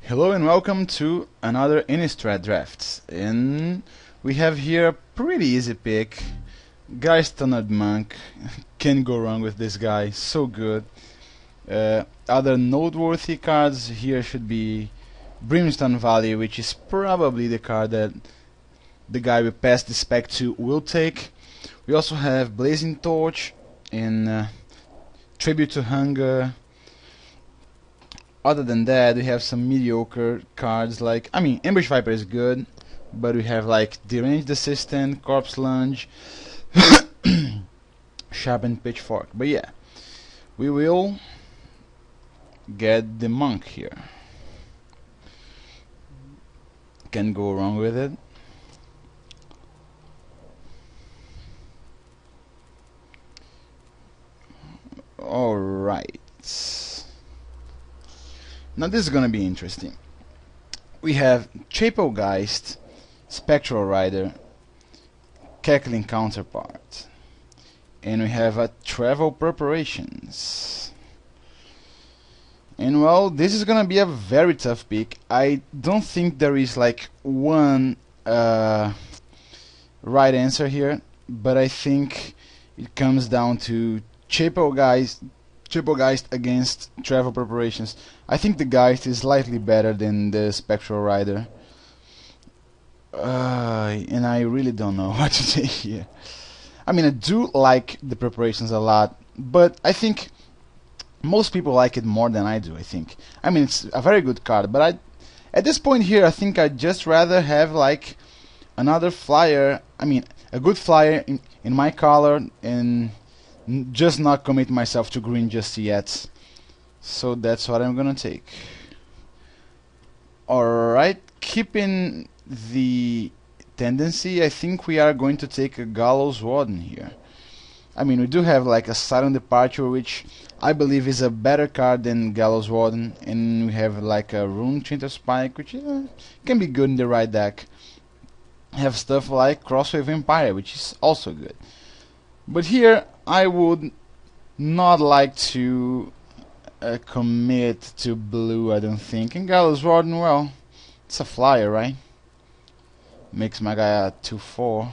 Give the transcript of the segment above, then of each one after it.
Hello and welcome to another ISD Draft, and we have here a pretty easy pick. Guy Standard Monk, can't go wrong with this guy, so good. Other noteworthy cards here should be Brimstone Valley, which is probably the card that the guy we passed the spec to will take. We also have Blazing Torch and Tribute to Hunger. Other than that, we have some mediocre cards like, Ambush Viper is good, but we have like Deranged Assistant, Corpse Lunge, Sharpened Pitchfork. But yeah, we will get the Monk here. Can't go wrong with it. Alright. Now this is gonna be interesting. We have Chapelgeist, Spectral Rider, Cackling Counterpart, and we have a Travel Preparations. And well, this is gonna be a very tough pick. I don't think there is like one right answer here, but I think it comes down to Chapelgeist against Travel Preparations. I think the Geist is slightly better than the Spectral Rider. And I really don't know what to say here. I do like the Preparations a lot, but I think most people like it more than I do, I think. It's a very good card, but at this point here, I think I'd just rather have like another flyer, a good flyer in my color, and just not commit myself to green just yet. So that's what I'm gonna take. Alright, keeping the tendency, I think we are going to take a Gallows Warden here. We do have like a Silent Departure, which I believe is a better card than Gallows Warden, and we have like a Rune Chinter Spike, which can be good in the right deck. Have stuff like Crosswave Empire, which is also good. But here I would not like to commit to blue, I don't think. And Gallows Warden, well, it's a flyer, right? Makes my guy a 2/4.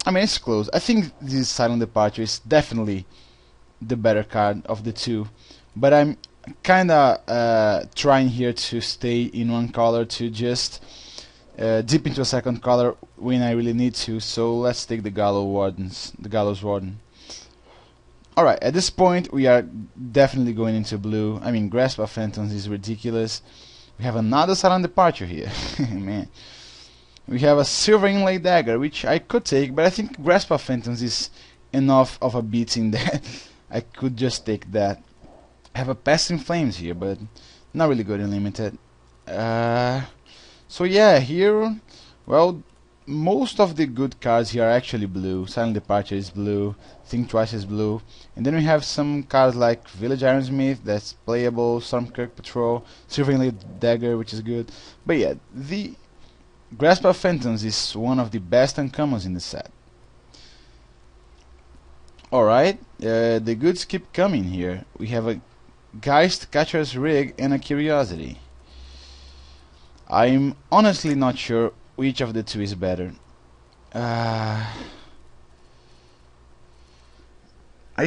It's close. I think this Silent Departure is definitely the better card of the two. But I'm kinda trying here to stay in one color to just dip into a second color when I really need to. So let's take the Gallows Warden. Alright, at this point we are definitely going into blue. Grasp of Phantoms is ridiculous. We have another Silent Departure here. Man. We have a Silver Inlay Dagger, which I could take, but I think Grasp of Phantoms is enough of a beating that I could just take that. I have a Passing Flames here, but not really good in limited. So yeah, here, well, most of the good cards here are actually blue. Silent Departure is blue, Think Twice is blue, and then we have some cards like Village Ironsmith that's playable, Stormkirk Patrol, Silver Inlay Dagger, which is good. But yeah, the Grasp of Phantoms is one of the best uncommons in the set. Alright, the goods keep coming here. We have a Geist Catcher's Rig and a Curiosity. I'm honestly not sure which of the two is better. I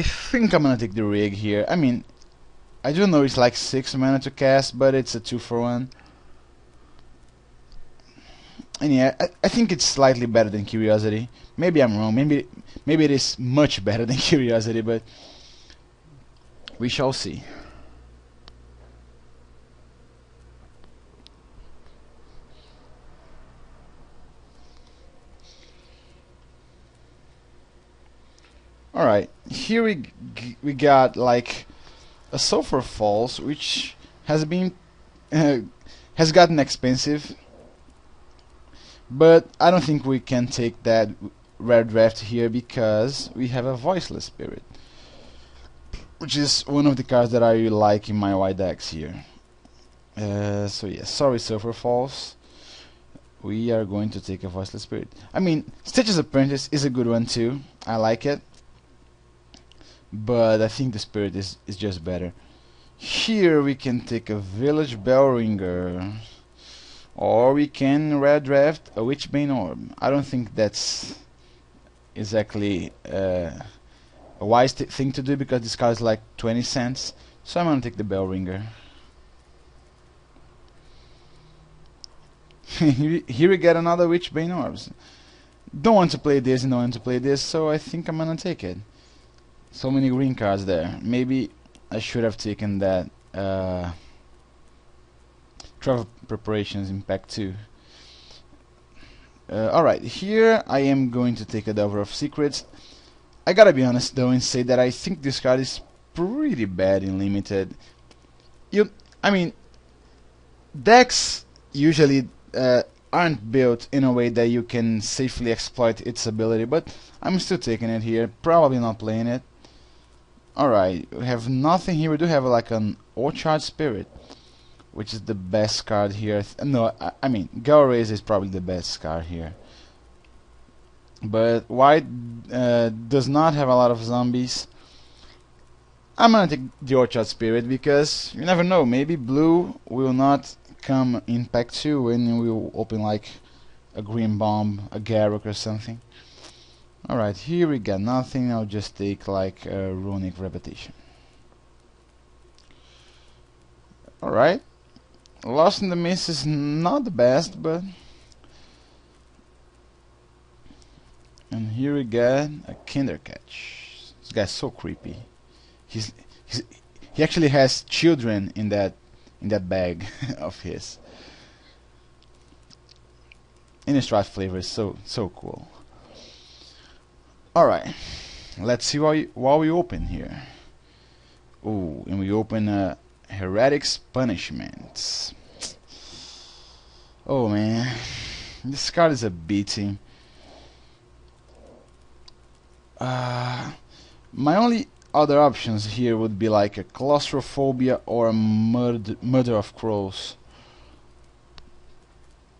think I'm gonna take the Rig here. I do know it's like 6 mana to cast, but it's a 2-for-1. And yeah, I think it's slightly better than Curiosity. Maybe I'm wrong. Maybe it is much better than Curiosity, but we shall see. Alright, here we got like a Sulphur Falls, which has been has gotten expensive, but I don't think we can take that rare draft here because we have a Voiceless Spirit, which is one of the cards that I like in my white decks here. So yeah, sorry Sulphur Falls. We are going to take a Voiceless Spirit. Stitch's Apprentice is a good one too. I like it. But I think the Spirit is just better. Here we can take a Village Bell Ringer, or we can red draft a Witchbane Orb. I don't think that's exactly a wise thing to do because this card is like 20 cents, so I'm gonna take the Bell Ringer. Here we get another Witchbane Orbs. Don't want to play this and don't want to play this, so I think I'm gonna take it. So many green cards there. Maybe I should have taken that Travel Preparations in pack 2. Alright, here I am going to take a Delver of Secrets. I gotta be honest though and say that I think this card is pretty bad in Limited. I mean, decks usually aren't built in a way that you can safely exploit its ability, but I'm still taking it here, probably not playing it. Alright, we have nothing here. We do have like an Orchard Spirit, which is the best card here. No, I mean, Galraze is probably the best card here. But white does not have a lot of zombies. I'm gonna take the Orchard Spirit because you never know, maybe blue will not come in pack 2 and we'll open like a Green Bomb, a Garruk or something. Alright, here we got nothing. I'll just take like a Runic Repetition. Alright, Lost in the Mist is not the best, but... And here we got a Kindercatch. This guy's so creepy. He actually has children in that bag of his. Innistrad flavor is so cool. Alright, let's see what we open here. Ooh, and we open Heretic's Punishment. Oh man, this card is a beating. My only other options here would be like a Claustrophobia or a Murder of Crows.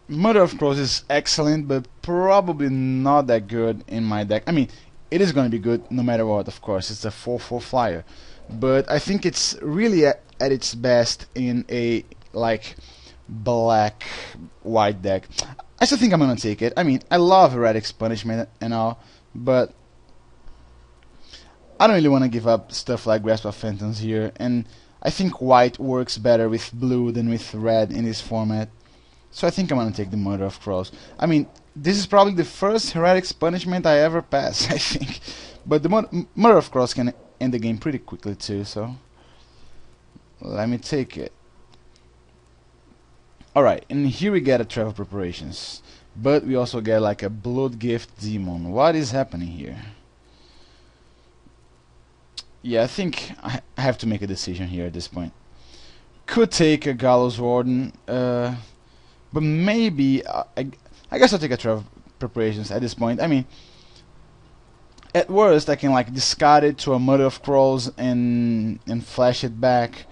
Murder of Crows is excellent, but probably not that good in my deck. I mean, it is going to be good no matter what, of course. It's a 4/4 flyer. But I think it's really at its best in a, like, black-white deck. I still think I'm going to take it. I mean, I love Heretic's Punishment and all, but I don't really want to give up stuff like Grasp of Phantoms here. And I think white works better with blue than with red in this format. So I think I'm gonna take the Murder of Crows. I mean, this is probably the first Heretic's Punishment I ever pass, I think. But the Murder of Crows can end the game pretty quickly too, so... Let me take it. Alright, and here we get a Travel Preparations. But we also get like a Blood Gift Demon. What is happening here? Yeah, I think I have to make a decision here at this point. Could take a Gallows Warden, but maybe I guess I'll take a Travel Preparations at this point. I mean, at worst I can like discard it to a Murder of Crows and flash it back,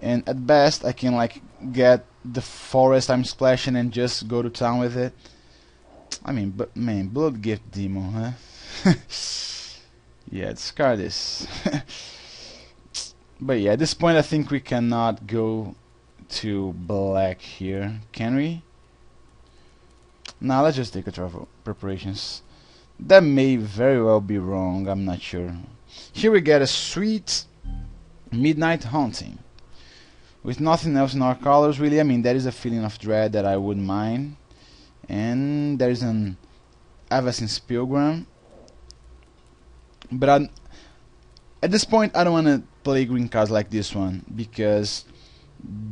and at best I can like get the Forest I'm splashing and just go to town with it. I mean, but man, Blood Gift Demon, huh? Yeah, discard this. But yeah, at this point I think we cannot go to black here, can we? Now let's just take a Travel Preparations. That may very well be wrong, I'm not sure. Here we get a sweet Midnight Haunting. With nothing else in our colors really. I mean, there is a Feeling of Dread that I wouldn't mind. And there is an Avacyn's Pilgrim. But at this point I don't want to play green cards like this one, because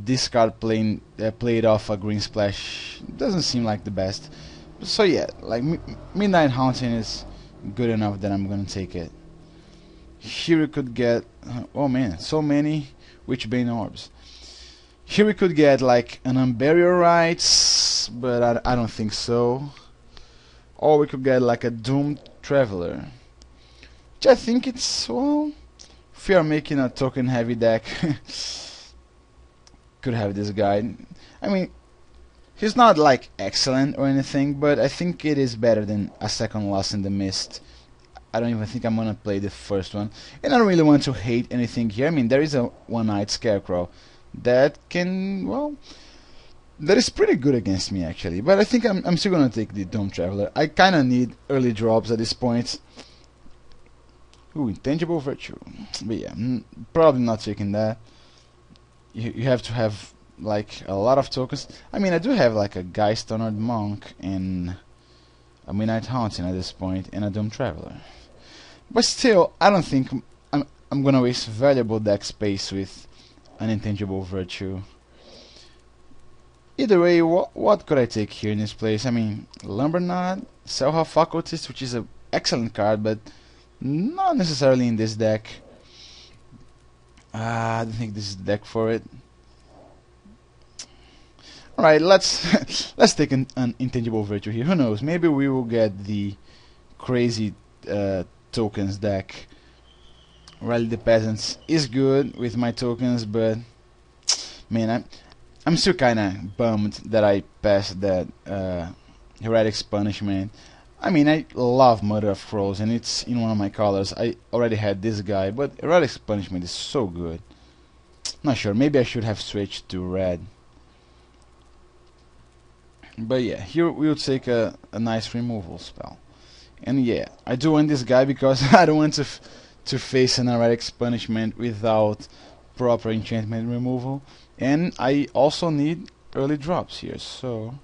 this card played off a green splash doesn't seem like the best. So yeah, like Midnight Haunting is good enough that I'm gonna take it. Here we could get oh man, so many Witchbane Orbs. Here we could get like an Unburial Rites, but I don't think so. Or we could get like a Doomed Traveler, which I think it's, well, if we are making a token heavy deck, could have this guy. I mean, he's not like excellent or anything, but I think it is better than a second Lost in the Mist. I don't even think I'm gonna play the first one. And I don't really want to hate anything here. I mean, there is a one-eyed scarecrow that can, well, that is pretty good against me actually. But I think I'm still gonna take the Dome Traveler. I kinda need early drops at this point. Ooh, Intangible Virtue. But yeah, probably not taking that. You have to have like a lot of tokens. I mean, I do have like a Geist Honored Monk and a Midnight Haunting at this point, and a Dome Traveler. But still, I don't think I'm gonna waste valuable deck space with an Intangible Virtue. Either way, what could I take here in this place? I mean, Lumberknot, Selha Facultist, which is an excellent card, but not necessarily in this deck. I don't think this is the deck for it. Alright, let's let's take an Intangible Virtue here. Who knows? Maybe we will get the crazy tokens deck. Rally the Peasants is good with my tokens, but man, I'm still kinda bummed that I passed that Heretic's Punishment. I mean, I love Mother of Crows, and it's in one of my colors. I already had this guy, but Heretic's Punishment is so good. Not sure, maybe I should have switched to red. But yeah, here we'll take a nice removal spell. And yeah, I do want this guy because I don't want to face an Heretic's Punishment without proper enchantment removal. And I also need early drops here, so...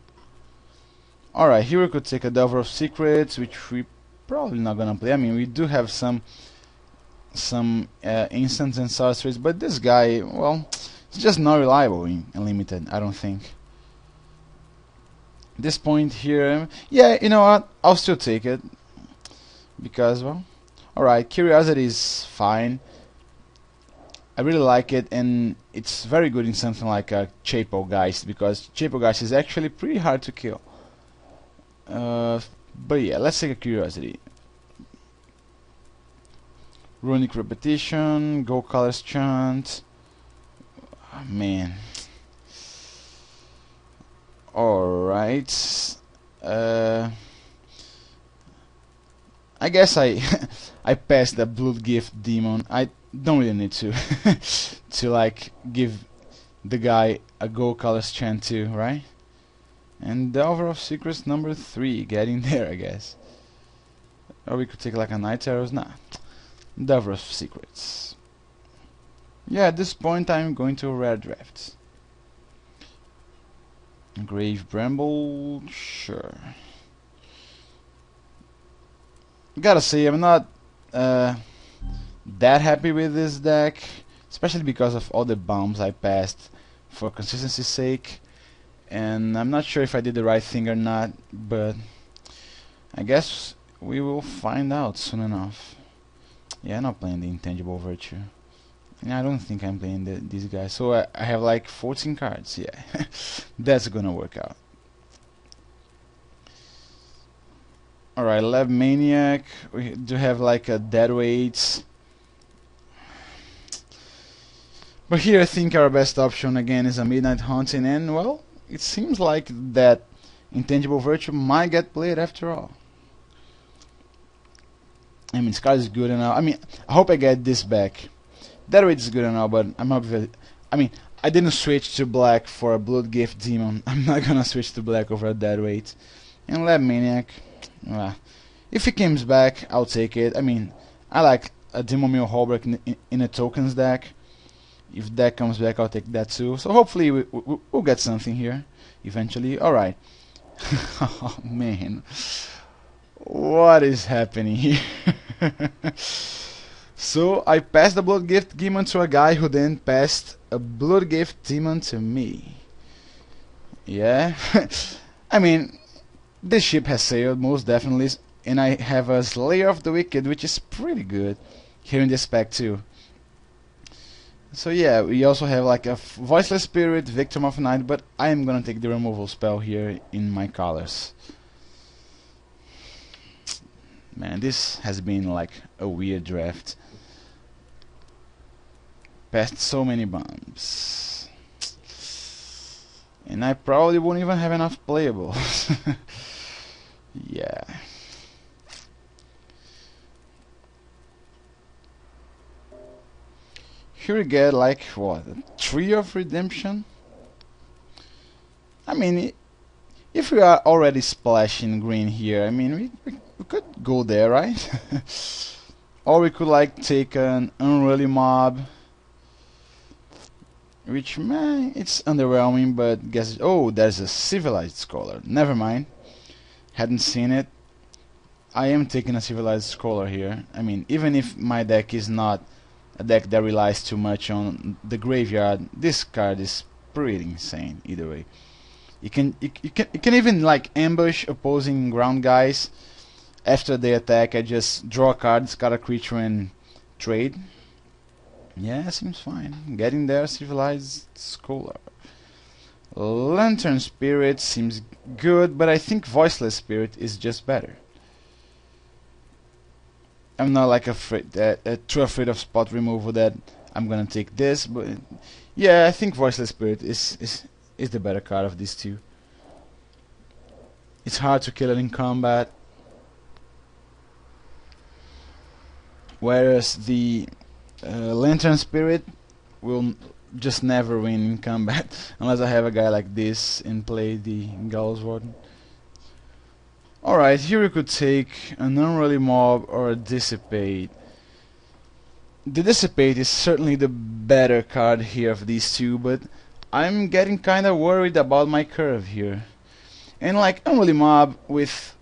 Alright, here we could take a Delver of Secrets, which we probably not gonna play. I mean, we do have some instants and sorceries, but this guy, well, it's just not reliable in Unlimited, I don't think. This point here, yeah, you know what, I'll still take it. Because, well, alright, Curiosity is fine. I really like it, and it's very good in something like a Chapelgeist, because Chapelgeist is actually pretty hard to kill. But yeah, let's take a Curiosity. Runic Repetition, Gold Colors Chant. Oh, man. Alright. I guess I passed the Blood Gift Demon. I don't really need to to like give the guy a Gold Colors Chant too, right? And Delver of Secrets number 3, getting there, I guess. Or we could take like a Night Arrows. Nah, Delver of Secrets. Yeah, at this point I'm going to rare draft. Grave Bramble, sure. Gotta say, I'm not that happy with this deck, especially because of all the bombs I passed for consistency's sake. And I'm not sure if I did the right thing or not, but I guess we will find out soon enough. Yeah, I'm not playing the Intangible Virtue. And I don't think I'm playing these guys. So I have like 14 cards, yeah. That's gonna work out. Alright, Lab Maniac. We do have like a Deadweight. But here I think our best option again is a Midnight Haunting, and well, it seems like that Intangible Virtue might get played after all. I mean, Scar is good enough. I mean, I hope I get this back. Deadweight is good enough, but I'm not very... I mean, I didn't switch to black for a Blood Gift Demon. I'm not gonna switch to black over a Deadweight. And Lab Maniac, if he comes back, I'll take it. I mean, I like a Demon Mill Holbrook in a tokens deck. If that comes back, I'll take that too. So hopefully we'll get something here eventually. Alright. Oh man. What is happening here? So I passed the Blood Gift Demon to a guy who then passed a Blood Gift Demon to me. Yeah. I mean, this ship has sailed most definitely, and I have a Slayer of the Wicked, which is pretty good here in this pack too. So yeah, we also have like a Voiceless Spirit, Victim of Night, but I am gonna take the removal spell here in my colors. Man, this has been like a weird draft. Passed so many bombs. And I probably won't even have enough playables. Yeah. here we get like what, a tree of redemption. I mean, if we are already splashing green here, I mean, we could go there, right? Or we could like take an unruly mob, which, man, it's underwhelming, but guess, oh, there's a civilized scholar. Never mind, hadn't seen it. I am taking a civilized scholar here. I mean, even if my deck is not a deck that relies too much on the graveyard, this card is pretty insane either way. You can even like ambush opposing ground guys. After they attack, I just draw a card, discard a creature, and trade. Yeah, seems fine. Getting there, civilized scholar. Lantern Spirit seems good, but I think Voiceless Spirit is just better. I'm not like too afraid of spot removal that I'm gonna take this, but yeah, I think Voiceless Spirit is the better card of these two. It's hard to kill it in combat, whereas the Lantern Spirit will just never win in combat unless I have a guy like this and play the Gallows Warden. Alright, here we could take an Unruly Mob or a Dissipate. The Dissipate is certainly the better card here of these two, but I'm getting kinda worried about my curve here. And like Unruly Mob, it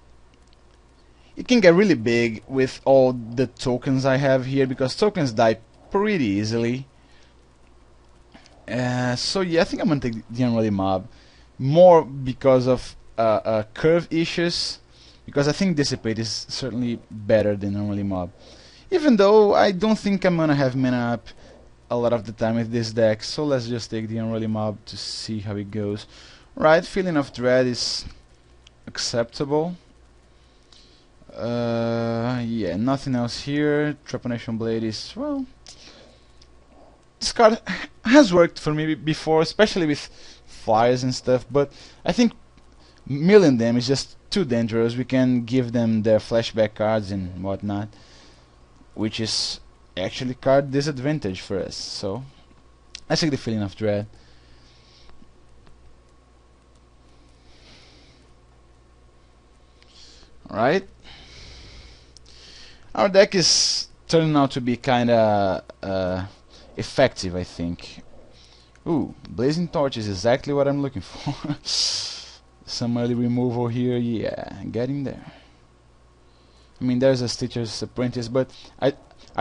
can get really big with all the tokens I have here, because tokens die pretty easily. So yeah, I think I'm gonna take the Unruly Mob, more because of curve issues, because I think Dissipate is certainly better than Unruly Mob. Even though I don't think I'm gonna have mana up a lot of the time with this deck, so let's just take the Unruly Mob to see how it goes. Right, Feeling of Dread is acceptable. Yeah, nothing else here. Trepanation Blade is, well, this card has worked for me before, especially with flyers and stuff, but I think milling them is just too dangerous. We can give them their flashback cards and whatnot, which is actually card disadvantage for us. So I take the Feeling of Dread. Alright, our deck is turning out to be kinda effective, I think. Ooh, Blazing Torch is exactly what I'm looking for. Some early removal here, yeah, getting there. I mean, there's a Stitcher's Apprentice, but I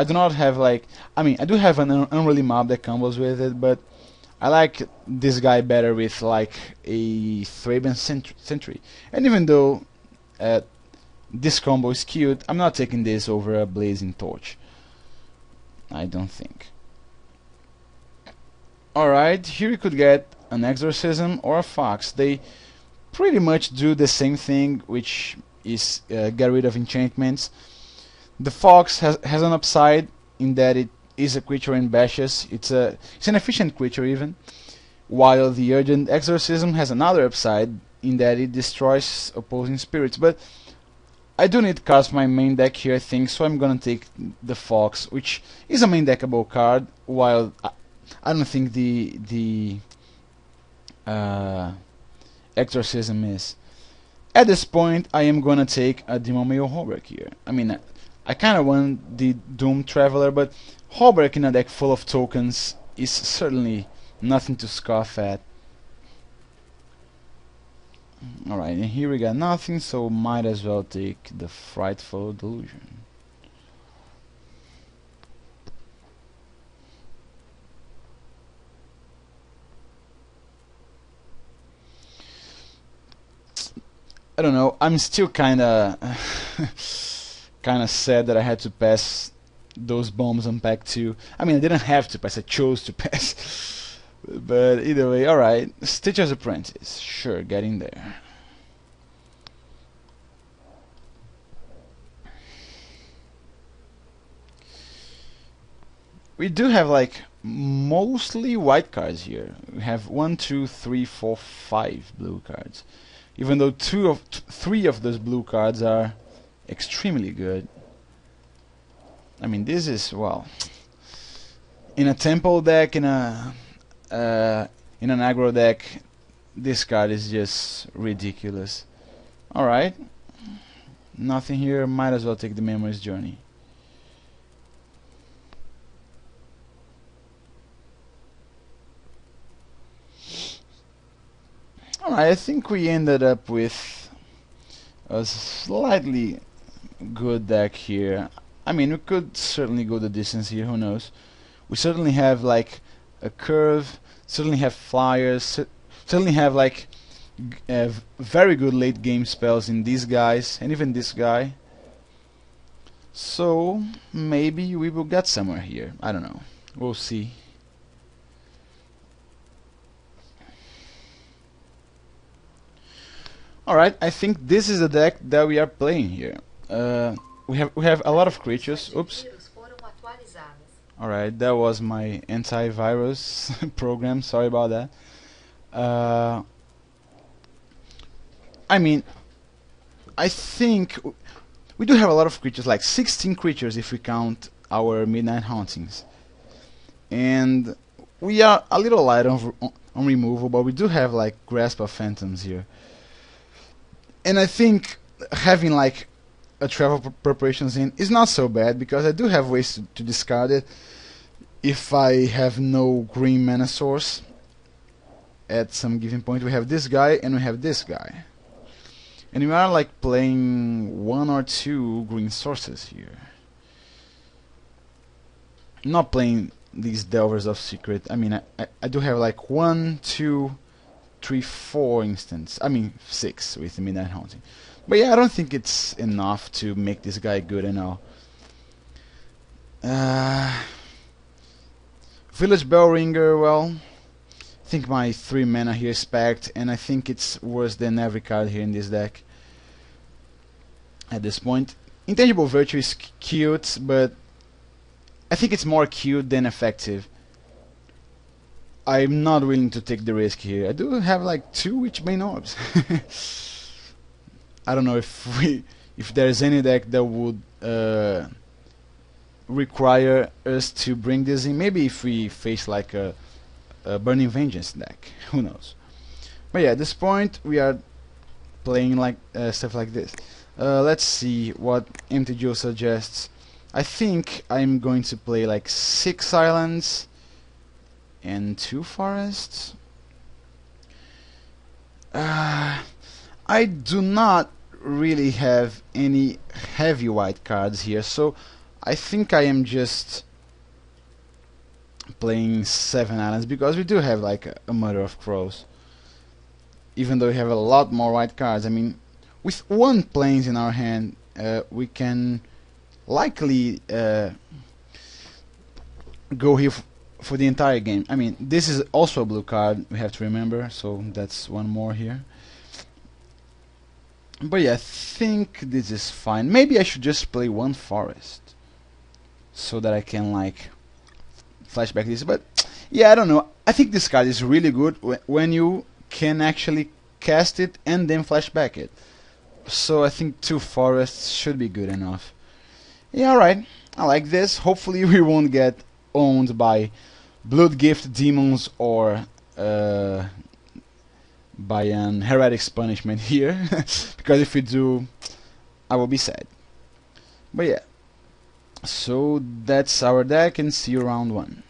do not have like, I mean, I do have an Unruly Mob that combos with it, but I like this guy better with like a Thraben Sentry. And even though this combo is cute, I'm not taking this over a Blazing Torch, I don't think. Alright, here you could get an Exorcism or a Fox. They pretty much do the same thing, which is get rid of enchantments. The Fox has an upside in that it is a creature and bashes. It's an efficient creature even, while the Urgent Exorcism has another upside in that it destroys opposing spirits. But I do need cards for my main deck here, I think, so I'm gonna take the Fox, which is a main deckable card, while I don't think the Exorcism is. At this point, I am gonna take a Demon Mail Holbrook here. I mean, I kinda want the Doom Traveler, but Holbrook in a deck full of tokens is certainly nothing to scoff at. Alright, and here we got nothing, so might as well take the Frightful Delusion. I don't know, I'm still kinda sad that I had to pass those bombs on pack 2. I mean, I didn't have to pass, I chose to pass. But either way, alright. Stitcher's Apprentice, sure, getting there. We do have like mostly white cards here. We have 1, 2, 3, 4, 5 blue cards. Even though 3 of those blue cards are extremely good. I mean, this is, well, in a tempo deck, in a in an aggro deck, this card is just ridiculous. Alright, nothing here, might as well take the Memory's Journey. Alright, I think we ended up with a slightly good deck here. I mean, we could certainly go the distance here, who knows. We certainly have like a curve, certainly have flyers, certainly have like very good late game spells in these guys, and even this guy. So maybe we will get somewhere here. I don't know. We'll see. Alright, I think this is the deck that we are playing here. We have a lot of creatures. Oops. Alright, that was my antivirus program. Sorry about that. I mean, I think we do have a lot of creatures, like 16 creatures if we count our Midnight Hauntings. And we are a little light on removal, but we do have like Grasp of Phantoms here. And I think having like a Travel Preparations in is not so bad, because I do have ways to discard it if I have no green mana source. At some given point we have this guy and we have this guy. And we are like playing 1 or 2 green sources here. Not playing these Delvers of Secret. I mean, I do have like 1, 2, 3, 4 instants. I mean 6 with the Midnight Haunting. But yeah, I don't think it's enough to make this guy good and all. Village Bellringer, well, I think my 3 mana here is packed, and I think it's worse than every card here in this deck at this point. Intangible Virtue is cute, but I think it's more cute than effective. I'm not willing to take the risk here. I do have like 2 Witchbane Orbs. I don't know if there's any deck that would require us to bring this in. Maybe if we face like a Burning Vengeance deck, who knows. But yeah, at this point we are playing like stuff like this. Let's see what MTGO suggests. I think I'm going to play like 6 islands and 2 forests. I do not really have any heavy white cards here, so I think I am just playing 7 islands, because we do have like a Mother of Crows. Even though we have a lot more white cards, I mean, with 1 plains in our hand, we can likely go here for the entire game. I mean, this is also a blue card, we have to remember, so that's 1 more here. But yeah, I think this is fine. Maybe I should just play 1 forest, so that I can like flashback this. But yeah, I don't know. I think this card is really good when you can actually cast it and then flashback it. So I think 2 forests should be good enough. Yeah, alright. I like this. Hopefully we won't get owned by Bloodgift Demons or by an Heretic's Punishment here. Because if we do, I will be sad. But yeah. So that's our deck, and see you round 1.